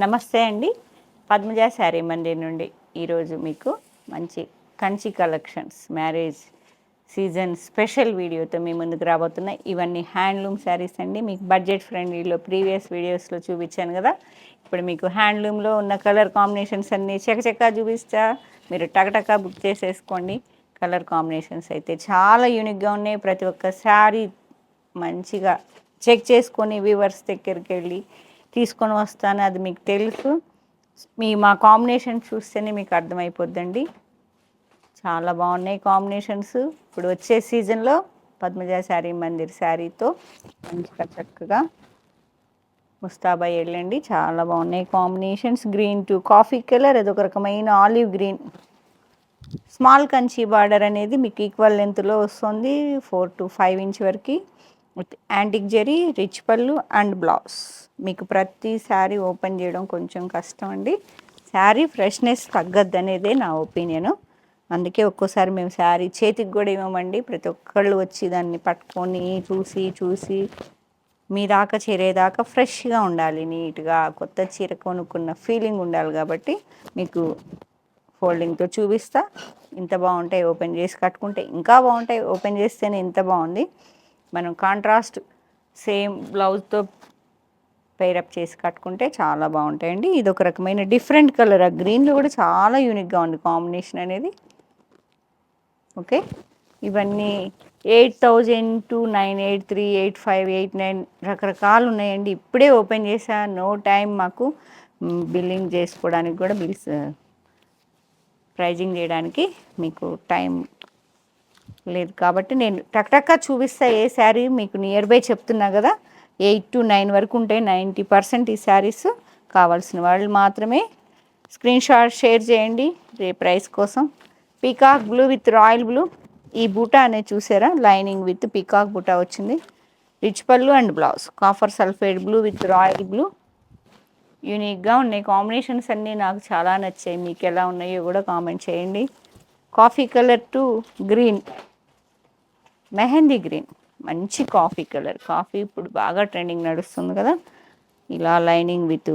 నమస్తే అండి. పద్మజ శారీ మందిర్ నుండి ఈరోజు మీకు మంచి Kanchi collections marriage season special వీడియోతో మీ ముందుకు రాబోతున్నాయి. ఇవన్నీ హ్యాండ్లూమ్ శారీస్ అండి. మీకు బడ్జెట్ ఫ్రెండ్లీలో ప్రీవియస్ వీడియోస్లో చూపించాను కదా. ఇప్పుడు మీకు హ్యాండ్లూమ్లో ఉన్న కలర్ కాంబినేషన్స్ అన్నీ చకచకా చూపిస్తా. మీరు టకటకా బుక్ చేసేసుకోండి. కలర్ కాంబినేషన్స్ అయితే చాలా యూనిక్గా ఉన్నాయి. ప్రతి ఒక్క శారీ మంచిగా చెక్ చేసుకొని వ్యూవర్స్ దగ్గరికి వెళ్ళి తీసుకొని వస్తాను, అది మీకు తెలుసు. మా కాంబినేషన్ చూస్తేనే మీకు అర్థమైపోద్దండి. చాలా బాగున్నాయి కాంబినేషన్స్. ఇప్పుడు వచ్చే సీజన్లో పద్మజ శారీ మందిర్ శారీతో మంచిగా చక్కగా ముస్తాబాయి వెళ్ళండి. చాలా బాగున్నాయి combinations. Green to coffee colour, అదొక రకమైన olive green. Small Kanchi border అనేది మీకు ఈక్వల్ లెంత్లో వస్తుంది, 4 to 5 ఇంచ్ వరకు. విత్ యాంటిక్ జెరీ, రిచ్ పళ్ళు అండ్ బ్లౌజ్. మీకు ప్రతి శారీ ఓపెన్ చేయడం కొంచెం కష్టం అండి. శారీ ఫ్రెష్నెస్ తగ్గద్దు అనేదే నా ఒపీనియను. అందుకే ఒక్కోసారి మేము శారీ చేతికి కూడా ఇవ్వమండి. ప్రతి ఒక్కళ్ళు వచ్చి దాన్ని పట్టుకొని చూసి మీ దాకా చేరేదాకా ఫ్రెష్గా ఉండాలి, నీట్గా కొత్త చీర కొనుక్కున్న ఫీలింగ్ ఉండాలి. కాబట్టి మీకు ఫోల్డింగ్తో చూపిస్తా. ఇంత బాగుంటాయి, ఓపెన్ చేసి కట్టుకుంటే ఇంకా బాగుంటాయి. ఓపెన్ చేస్తేనే ఇంత బాగుంది. మనం కాంట్రాస్ట్ సేమ్ బ్లౌజ్తో పేరప్ చేసి కట్టుకుంటే చాలా బాగుంటాయండి. ఇది ఒక రకమైన డిఫరెంట్ కలర్. ఆ గ్రీన్లో కూడా చాలా యూనిక్గా ఉంది కాంబినేషన్ అనేది. ఓకే, ఇవన్నీ 8,000 to 983, 85, 89 రకరకాలు ఉన్నాయండి. ఇప్పుడే ఓపెన్ చేసా, నో టైం మాకు బిల్లింగ్ చేసుకోవడానికి కూడా ప్రైజింగ్ చేయడానికి మీకు టైం లేదు. కాబట్టి నేను టక్టక్గా చూపిస్తా. ఏ శారీ మీకు నియర్ బై చెప్తున్నా కదా, 8 to 9 వరకు ఉంటాయి. 90% ఈ శారీస్. కావాల్సిన వాళ్ళు మాత్రమే స్క్రీన్ షాట్ షేర్ చేయండి రే ప్రైస్ కోసం. Peacock blue with royal blue. ఈ బూటా అనేది చూసారా, లైనింగ్ విత్ పీకాక్ బూటా వచ్చింది. రిచ్ పళ్ళు and blouse. Copper sulphate blue with royal blue. యూనిక్గా ఉన్నాయి కాంబినేషన్స్ అన్నీ. నాకు చాలా నచ్చాయి. మీకు ఎలా ఉన్నాయో కూడా కామెంట్ చేయండి. Coffee colour to green, mehndi green, మంచి కాఫీ కలర్. కాఫీ ఇప్పుడు బాగా ట్రెండింగ్ నడుస్తుంది కదా. ఇలా లైనింగ్ విత్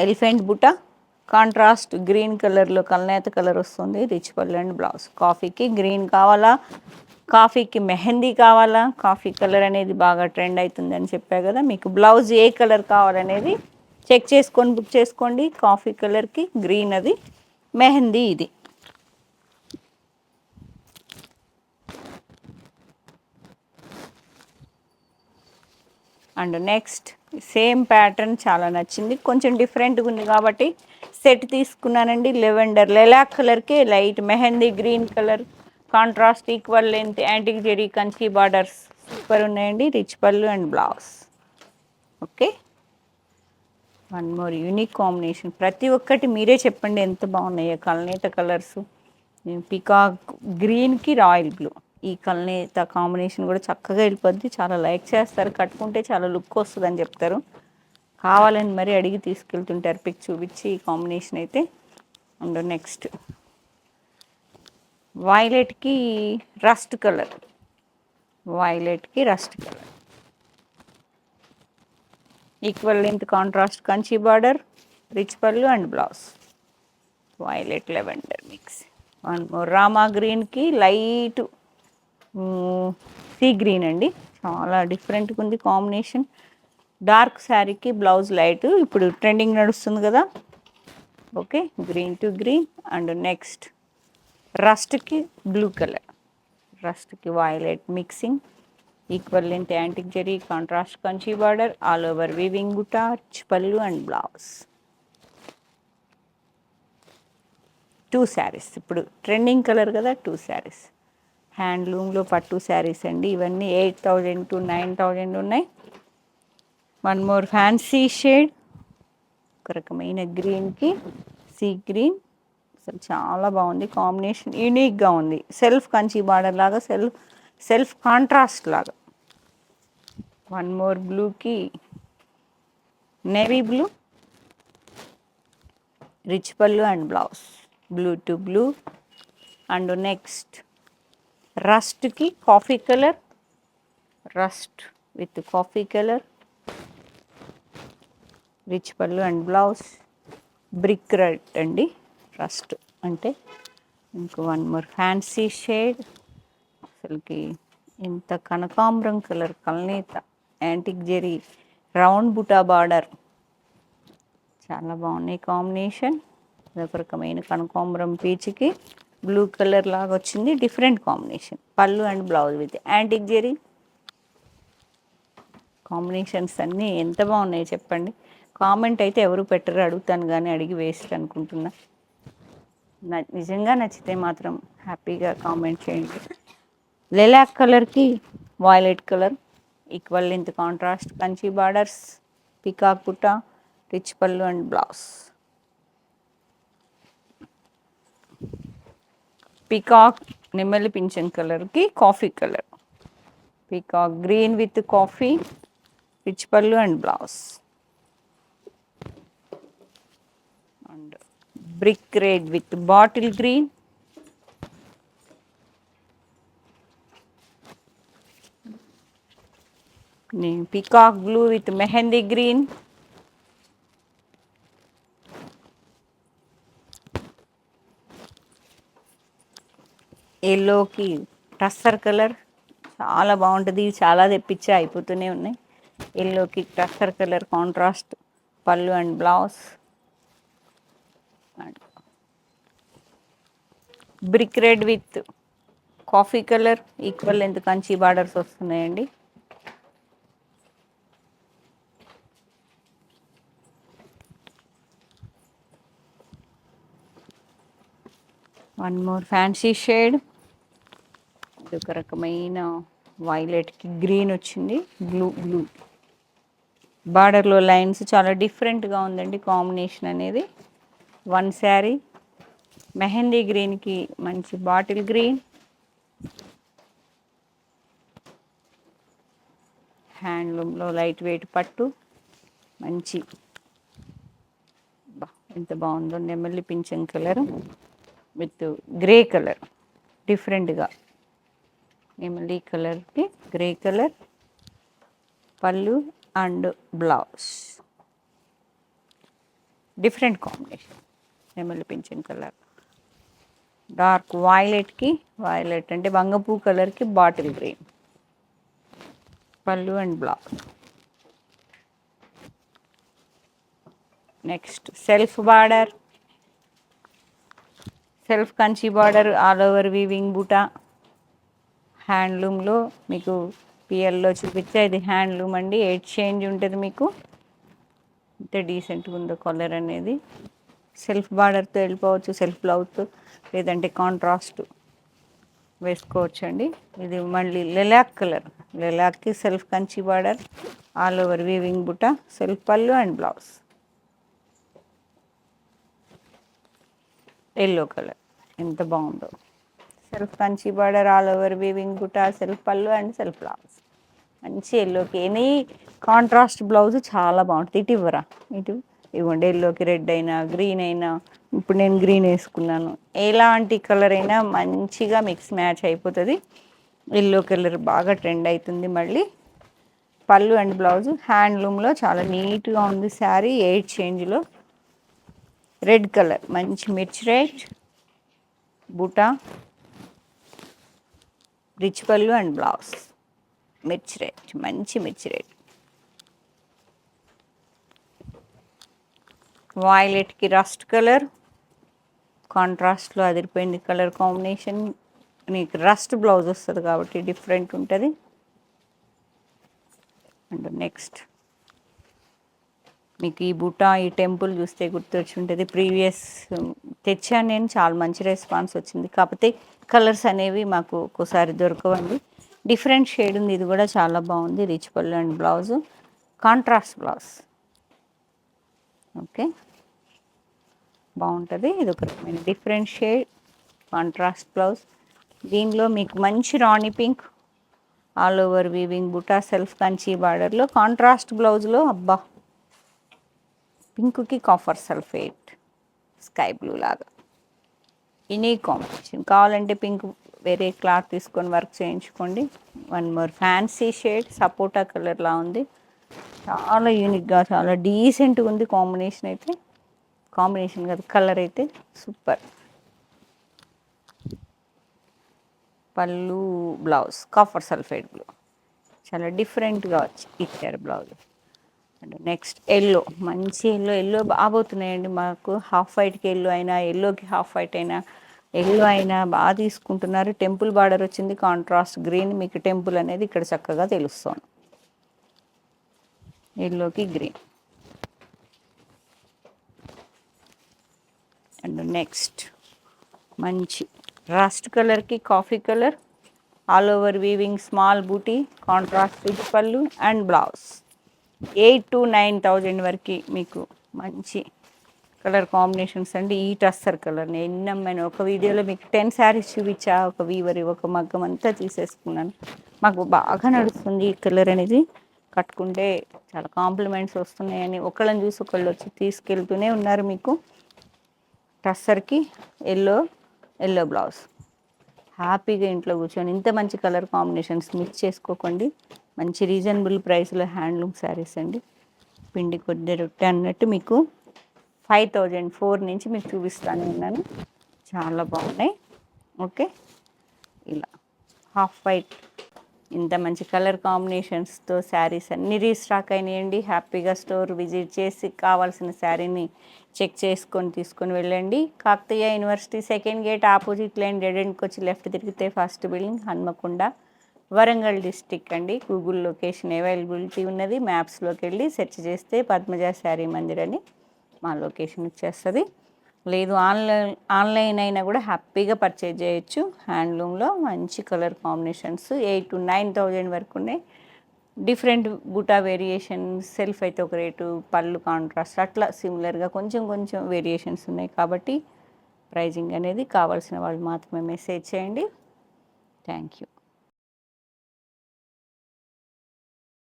ఎలిఫెంట్ బుట్ట, కాంట్రాస్ట్ గ్రీన్ కలర్లో కల్నేత కలర్ వస్తుంది. రిచ్ పళ్ళు అండ్ బ్లౌజ్. కాఫీకి గ్రీన్ కావాలా, కాఫీకి మెహందీ కావాలా, కాఫీ కలర్ అనేది బాగా ట్రెండ్ అవుతుందని చెప్పా కదా. మీకు బ్లౌజ్ ఏ కలర్ కావాలనేది చెక్ చేసుకొని బుక్ చేసుకోండి. కాఫీ కలర్కి గ్రీన్ అది, మెహందీ ఇది. అండ్ నెక్స్ట్ సేమ్ ప్యాటర్న్ చాలా నచ్చింది, కొంచెం డిఫరెంట్గా ఉంది కాబట్టి సెట్ తీసుకున్నానండి. లెవెండర్ లెలాక్ కలర్కి light mehndi green colour, contrast equal length, antique zari Kanchi borders super ఉన్నాయండి. రిచ్ పళ్ళు and blouse. Okay, one more unique combination. ప్రతి ఒక్కటి మీరే చెప్పండి ఎంత బాగున్నాయో. కల్నేత కలర్స్, పికాక్ గ్రీన్కి రాయల్ బ్లూ. ఈ కల్నేత కాంబినేషన్ కూడా చక్కగా వెళ్ళిపోద్ది. చాలా లైక్ చేస్తారు, కట్టుకుంటే చాలా లుక్ వస్తుంది అని చెప్తారు. కావాలని మరి అడిగి తీసుకెళ్తుంటారు పిక్ చూపించి ఈ కాంబినేషన్ అయితే. అండ్ నెక్స్ట్ వైలెట్కి రస్ట్ కలర్, వైలెట్కి rust colour, equal length contrast Kanchi border, rich పళ్ళు and blouse. Violet lavender mix. One more Rama గ్రీన్కి లైట్ సీ గ్రీన్ అండి. చాలా డిఫరెంట్గా ఉంది కాంబినేషన్. డార్క్ శారీకి బ్లౌజ్ లైట్, ఇప్పుడు ట్రెండింగ్ నడుస్తుంది కదా. Okay, green to green. And next రస్ట్కి బ్లూ కలర్, రస్ట్కి violet mixing, equal length antique zari, contrast Kanchi border, all over weaving buta, rich పళ్ళు అండ్ బ్లౌజ్. 2 శారీస్ ఇప్పుడు ట్రెండింగ్ కలర్ కదా. 2 శారీస్ హ్యాండ్లూమ్లో పట్టు శారీస్ అండి. ఇవన్నీ 8,000 to 9,000 ఉన్నాయి. వన్ మోర్ ఫ్యాన్సీ షేడ్, ఒక రకమైన గ్రీన్కి సీ గ్రీన్. అసలు చాలా బాగుంది కాంబినేషన్, యూనిక్గా ఉంది. సెల్ఫ్ కంచి బార్డర్ లాగా, సెల్ఫ్ కాంట్రాస్ట్ లాగా. వన్ మోర్ బ్లూకి నేవీ బ్లూ, రిచ్ పళ్ళు and blouse. Blue to blue. And next రస్ట్కి coffee colour, rust with coffee colour, rich పళ్ళు అండ్ బ్లౌజ్ బ్రిక్ రెడ్ అండి, రస్ట్ అంటే. ఇంకో వన్ మోర్ ఫ్యాన్సీ షేడ్, అసలుకి ఇంత కనకాంబరం కలర్ కల్నేత antique zari round buta border, చాలా బాగున్నాయి కాంబినేషన్. అదొక రకమైన కనకాంబరం పీచ్కి బ్లూ కలర్ లాగా వచ్చింది, different combination. Pallu and blouse with antique zari. Combinations అన్నీ ఎంత బాగున్నాయి చెప్పండి. కామెంట్ అయితే ఎవరు పెట్టరు, అడుగుతాను కానీ అడిగి వేస్ట్ అనుకుంటున్నా. నిజంగా నచ్చితే మాత్రం హ్యాపీగా కామెంట్ చేయండి. లెలాక్ కలర్కి violet colour, equal length contrast, Kanchi borders, peacock buta, rich పళ్ళు అండ్ బ్లౌజ్. పికాక్ నెమలి పింఛన్ కలర్కి coffee colour, peacock green with coffee, rich పళ్ళు and blouse. And brick red with bottle green, peacock blue with mehndi green, ఎల్లోకి tussar colour, చాలా బాగుంటుంది. చాలా తెప్పించా, అయిపోతూనే ఉన్నాయి. ఎల్లోకి టస్సర్ కలర్ కాంట్రాస్ట్, పళ్ళు and blouse. Brick red with coffee colour, equal length Kanchi borders వస్తున్నాయండి. One more fancy shade, ఇది ఒక రకమైన వైలెట్కి గ్రీన్ వచ్చింది, బ్లూ బ్లూ బార్డర్లో లైన్స్ చాలా డిఫరెంట్గా ఉందండి కాంబినేషన్ అనేది. వన్ శారీ మెహందీ గ్రీన్కి మంచి బాటిల్ గ్రీన్, హ్యాండ్లూమ్లో లైట్ వెయిట్ పట్టు, మంచి ఎంత బాగుందో నెమలి pension colour with grey colour, డిఫరెంట్గా నెమలి కలర్కి గ్రే కలర్, పళ్ళు అండ్ బ్లౌజ్. డిఫరెంట్ కాంబినేషన్, నెమలి పింఛన్ కలర్ డార్క్ వైలెట్కి, వైలెట్ అంటే బంగపూ కలర్కి బాటిల్ గ్రీన్, పళ్ళు and blouse. Next self border, self Kanchi border, all over weaving బూటా. హ్యాండ్లూమ్లో మీకు పిఎల్లో చూపించే ఇది హ్యాండ్లూమ్ అండి, 8 చేంజ్ ఉంటుంది మీకు. ఇంత డీసెంట్గా ఉందో కలర్ అనేది. సెల్ఫ్ బార్డర్తో వెళ్ళిపోవచ్చు, సెల్ఫ్ బ్లౌజ్తో, లేదంటే కాంట్రాస్ట్ వేసుకోవచ్చు అండి. ఇది మళ్ళీ లెలాక్ కలర్, లెలాక్కి self Kanchi border, all over weaving buta, self పళ్ళు అండ్ బ్లౌజ్. ఎల్లో కలర్ ఎంత బాగుందో, self Kanchi border, all over weaving buta, self పళ్ళు అండ్ సెల్ఫ్ బ్లౌజ్. మంచి ఎల్లోకి ఎనీ కాంట్రాస్ట్ బ్లౌజ్ చాలా బాగుంటుంది. ఇటు ఇవ్వరా, ఇటు ఇవ్వండి. ఎల్లోకి రెడ్ అయినా గ్రీన్ అయినా, ఇప్పుడు నేను గ్రీన్ వేసుకున్నాను, ఎలాంటి కలర్ అయినా మంచిగా మిక్స్ మ్యాచ్ అయిపోతుంది. ఎల్లో కలర్ బాగా ట్రెండ్ అవుతుంది. మళ్ళీ పళ్ళు అండ్ బ్లౌజ్ హ్యాండ్లూమ్లో చాలా నీట్గా ఉంది శారీ, 8 చేంజ్లో. రెడ్ కలర్ మంచి మిర్చి రెడ్ బూటా, రిచ్ పళ్ళు అండ్ బ్లౌజ్, మిర్చి రెడ్, మంచి మిర్చి రెడ్. వాయిలెట్కి రస్ట్ కలర్ కాంట్రాస్ట్లో అదిరిపోయింది కలర్ కాంబినేషన్. మీకు రస్ట్ బ్లౌజ్ వస్తుంది కాబట్టి డిఫరెంట్ ఉంటుంది. అండ్ నెక్స్ట్ మీకు ఈ బుటా, ఈ టెంపుల్ చూస్తే గుర్తొచ్చి ఉంటుంది. ప్రీవియస్ తెచ్చాను నేను, చాలా మంచి రెస్పాన్స్ వచ్చింది. కాకపోతే కలర్స్ అనేవి మాకు ఒక్కోసారి దొరకవండి. డిఫరెంట్ షేడ్ ఉంది, ఇది కూడా చాలా బాగుంది. రిచ్ పళ్ళు and blouse, contrast blouse. Okay, బాగుంటుంది. ఇది ఒక రకమైన డిఫరెంట్ షేడ్ కాంట్రాస్ట్ బ్లౌజ్. దీనిలో మీకు మంచి rani pink, all over weaving buta, self Kanchi బార్డర్లో కాంట్రాస్ట్ బ్లౌజ్లో, అబ్బా పింక్కి కాఫర్ సల్ఫేట్, స్కై బ్లూ లాగా ఇనీ కాంబినేషన్. కావాలంటే పింక్ వేరే క్లాత్ తీసుకొని వర్క్ చేయించుకోండి. వన్ మోర్ ఫ్యాన్సీ షేడ్, సపోటా కలర్లా ఉంది, చాలా యూనిక్గా చాలా డీసెంట్గా ఉంది కాంబినేషన్ అయితే. కాంబినేషన్ కాదు, కలర్ అయితే సూపర్. పళ్ళు, బ్లౌజ్ కాపర్ సల్ఫైడ్ బ్లూ, చాలా డిఫరెంట్గా ఇచ్చారు బ్లౌజ్. అండ్ నెక్స్ట్ ఎల్లో, మంచి ఎల్లో బాగోతున్నాయండి మాకు. హాఫ్ వైట్కి ఎల్లో అయినా, ఎల్లోకి హాఫ్ వైట్ అయినా, ఎల్లో అయినా బాగా తీసుకుంటున్నారు. టెంపుల్ బార్డర్ వచ్చింది, కాంట్రాస్ట్ గ్రీన్. మీకు టెంపుల్ అనేది ఇక్కడ చక్కగా తెలుస్తుంది. ఎల్లోకి గ్రీన్. అండ్ నెక్స్ట్ మంచి రస్ట్ కలర్కి coffee colour, all over weaving small booti, contrast with pallu and blouse. 8,000 to 9,000 వరకు మీకు మంచి కలర్ కాంబినేషన్స్ అండి. ఈ టస్సర్ కలర్ నేను ఎన్నమ్మాను. ఒక వీడియోలో మీకు 10 శారీస్ చూపించా, ఒక వీవరి ఒక మగ్గం అంతా తీసేసుకున్నాను. మాకు బాగా నడుస్తుంది ఈ కలర్ అనేది. కట్టుకుంటే చాలా కాంప్లిమెంట్స్ వస్తున్నాయని ఒకళ్ళని చూసి ఒకళ్ళు వచ్చి తీసుకెళ్తూనే ఉన్నారు. మీకు టస్సర్కి ఎల్లో బ్లౌజ్. హ్యాపీగా ఇంట్లో కూర్చొని ఇంత మంచి కలర్ కాంబినేషన్స్ మిక్స్ చేసుకోకండి. మంచి రీజనబుల్ ప్రైస్లో హ్యాండ్లూమ్ శారీస్ అండి. పిండి కొద్ది రొట్టె అన్నట్టు మీకు 5,004 నుంచి మీకు చూపిస్తానే ఉన్నాను. చాలా బాగున్నాయి. ఓకే, ఇలా హాఫ్ వైట్ ఇంత మంచి కలర్ కాంబినేషన్స్తో శారీస్ అన్నీ రీస్టాక్ అయినాయండి. హ్యాపీగా స్టోర్ విజిట్ చేసి కావాల్సిన శారీని చెక్ చేసుకొని తీసుకొని వెళ్ళండి. Kakatiya university second gate opposite line dead ఎండ్కి వచ్చి లెఫ్ట్ తిరిగితే first building, Hanamkonda, Warangal district అండి. గూగుల్ లొకేషన్ అవైలబిలిటీ ఉన్నది. మ్యాప్స్లోకి వెళ్ళి సెర్చ్ చేస్తే పద్మజ శారీ మందిర్ అని మా లొకేషన్ వచ్చేస్తుంది. లేదు ఆన్లైన్ అయినా కూడా హ్యాపీగా పర్చేజ్ చేయొచ్చు. హ్యాండ్లూమ్లో మంచి కలర్ కాంబినేషన్స్ 8,000 to 9,000 వరకు ఉన్నాయి. డిఫరెంట్ బూటా వేరియేషన్, సెల్ఫ్ అయితే ఒక రేటు, పళ్ళు కాంట్రాస్ట్ అట్లా సిమిలర్గా కొంచెం కొంచెం వేరియేషన్స్ ఉన్నాయి. కాబట్టి ప్రైజింగ్ అనేది కావాల్సిన వాళ్ళు మాత్రమే మెసేజ్ చేయండి. Thank you.